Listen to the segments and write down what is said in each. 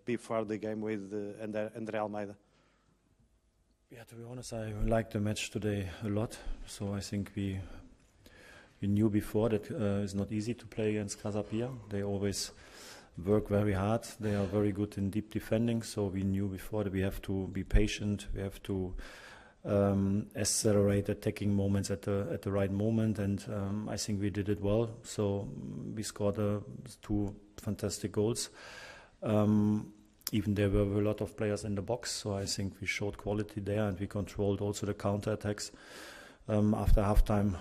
before the game with André Almeida? Yeah, to be honest, I liked the match today a lot. So I think we knew before that it's not easy to play against Casapia. They always work very hard. They are very good in deep defending. So we knew before that we have to be patient. We have to accelerate attacking moments at the right moment, and I think we did it well. So we scored 2 fantastic goals. Even there were a lot of players in the box, so I think we showed quality there, and we controlled also the counter-attacks. After halftime,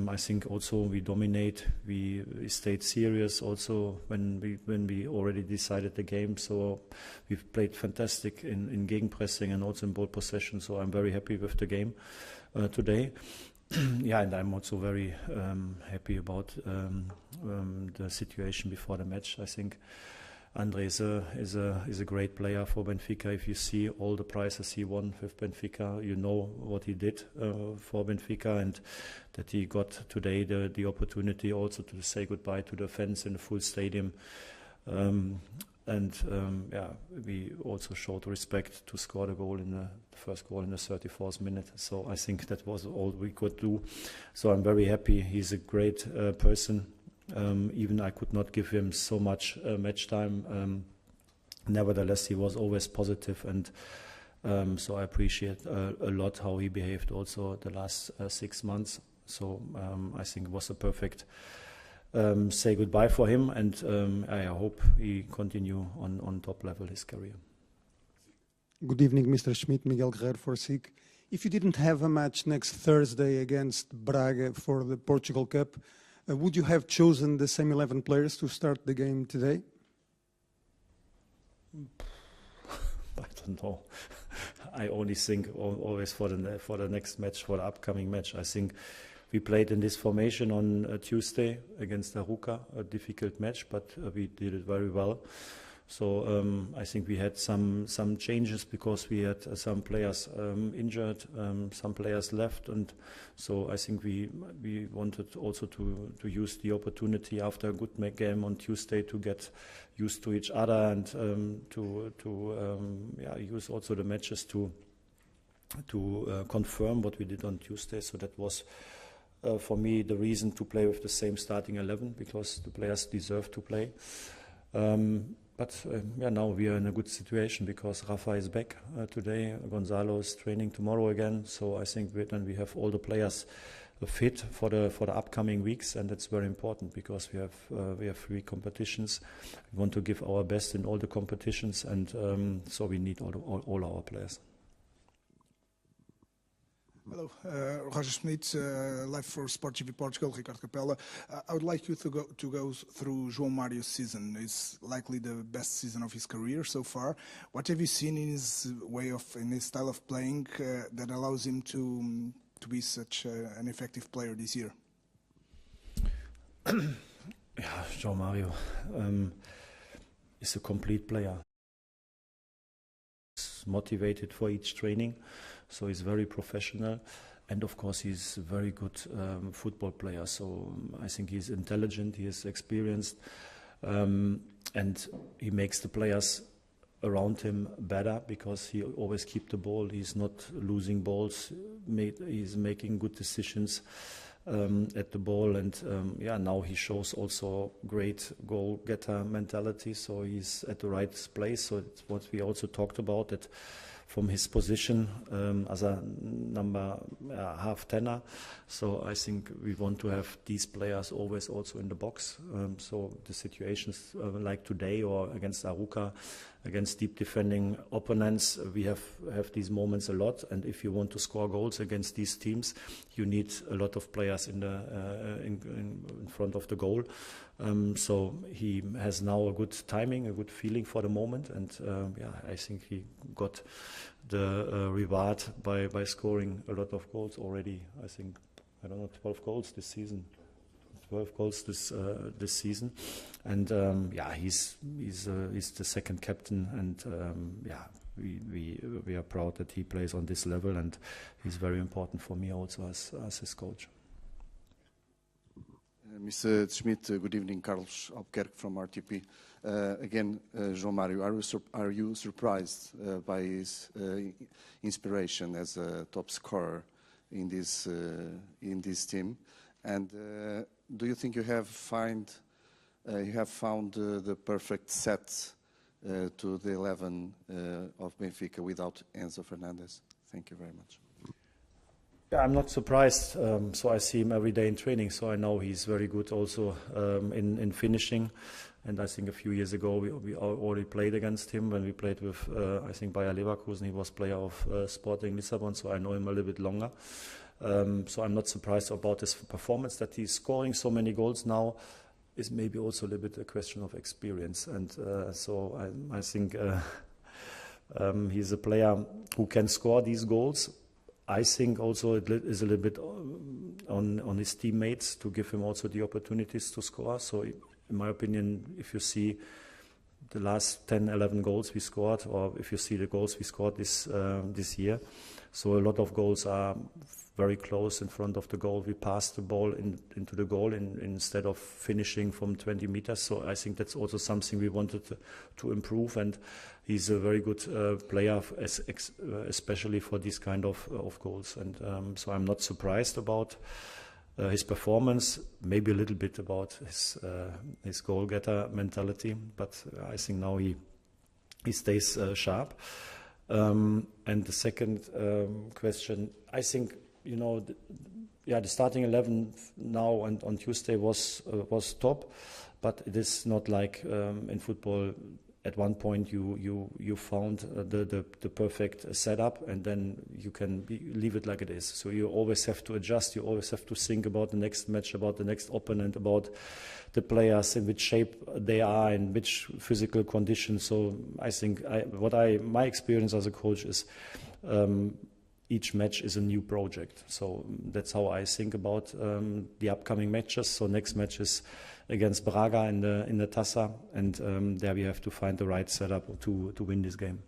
I think also we dominate. We stayed serious also when we already decided the game. So we've played fantastic in gegenpressing and also in ball possession. So I'm very happy with the game today. Yeah, and I'm also very happy about the situation before the match. I think Andre is a great player for Benfica. If you see all the prizes he won with Benfica, you know what he did for Benfica, and that he got today the opportunity also to say goodbye to the fans in the full stadium. Yeah, we also showed respect to score the goal in the first goal in the 34th minute. So I think that was all we could do. So I'm very happy. He's a great person. Even I could not give him so much match time. Nevertheless, he was always positive, and so I appreciate a lot how he behaved also the last 6 months. So I think it was a perfect say goodbye for him, and I hope he continue on top level his career. Good evening, Mr. Schmidt, Miguel Guerreiro for SIC. If you didn't have a match next Thursday against Braga for the Portugal Cup, would you have chosen the same 11 players to start the game today? I don't know. I only think always for the next match, for the upcoming match. I think we played in this formation on Tuesday against Aruca, a difficult match, but we did it very well. So I think we had some changes because we had some players injured, some players left, and so I think we wanted also to use the opportunity after a good game on Tuesday to get used to each other, and to use also the matches to confirm what we did on Tuesday. So that was for me the reason to play with the same starting 11, because the players deserve to play. But now we are in a good situation because Rafa is back today. Gonzalo is training tomorrow again. So I think then we have all the players fit for the upcoming weeks, and that's very important because we have 3 competitions. We want to give our best in all the competitions, and so we need all our players. Hello, Roger Schmidt, live for Sport TV Portugal, Ricardo Capella. I would like you to go through João Mario's season. It's likely the best season of his career so far. What have you seen in his in his style of playing that allows him to be such an effective player this year? Yeah, João Mario is a complete player. He's motivated for each training. So he's very professional, and of course he's a very good football player. So I think he's intelligent, he is experienced, and he makes the players around him better because he always keeps the ball. He's not losing balls. He's making good decisions at the ball, and now he shows also great goal-getter mentality. So he's at the right place. So it's what we also talked about, that from his position as a number half tenor. So I think we want to have these players always also in the box. So the situations like today or against Aruca, against deep defending opponents, we have these moments a lot. And if you want to score goals against these teams, you need a lot of players in front of the goal. So he has now a good timing, a good feeling for the moment, and I think he got the reward by scoring a lot of goals already. I think 12 goals this season. 12 goals this season, and he's the second captain, and we are proud that he plays on this level, and he's very important for me also as his coach. Mr. Schmidt, good evening. Carlos Albuquerque from RTP. Again, João Mário, are you surprised by his inspiration as a top scorer in this team? And do you think you have found the perfect set to the 11 of Benfica without Enzo Fernandez? Thank you very much. Yeah, I'm not surprised. So I see him every day in training, so I know he's very good also in finishing. And I think a few years ago we already played against him when we played with, I think, Bayer Leverkusen. He was player of Sporting Lisbon, so I know him a little bit longer. So I'm not surprised about his performance. That he's scoring so many goals now is maybe also a little bit a question of experience. And so I think he's a player who can score these goals. I think also it is a little bit on his teammates to give him also the opportunities to score. So in my opinion, if you see the last 10, 11 goals we scored, or if you see the goals we scored this year, so a lot of goals are very close in front of the goal. We passed the ball into the goal instead of finishing from 20 meters. So I think that's also something we wanted to improve. And he's a very good player, especially for these kind of goals. And so I'm not surprised about his performance. Maybe a little bit about his goal-getter mentality. But I think now he stays sharp. And the second question, I think, the starting 11 now and on Tuesday was top, but it is not like in football. At one point, you found the perfect setup, and then you can leave it like it is. So you always have to adjust. You always have to think about the next match, about the next opponent, about the players, in which shape they are, in which physical conditions. So I think my experience as a coach is each match is a new project. So that's how I think about the upcoming matches. So next match is against Braga in the Taça, and there we have to find the right setup to win this game.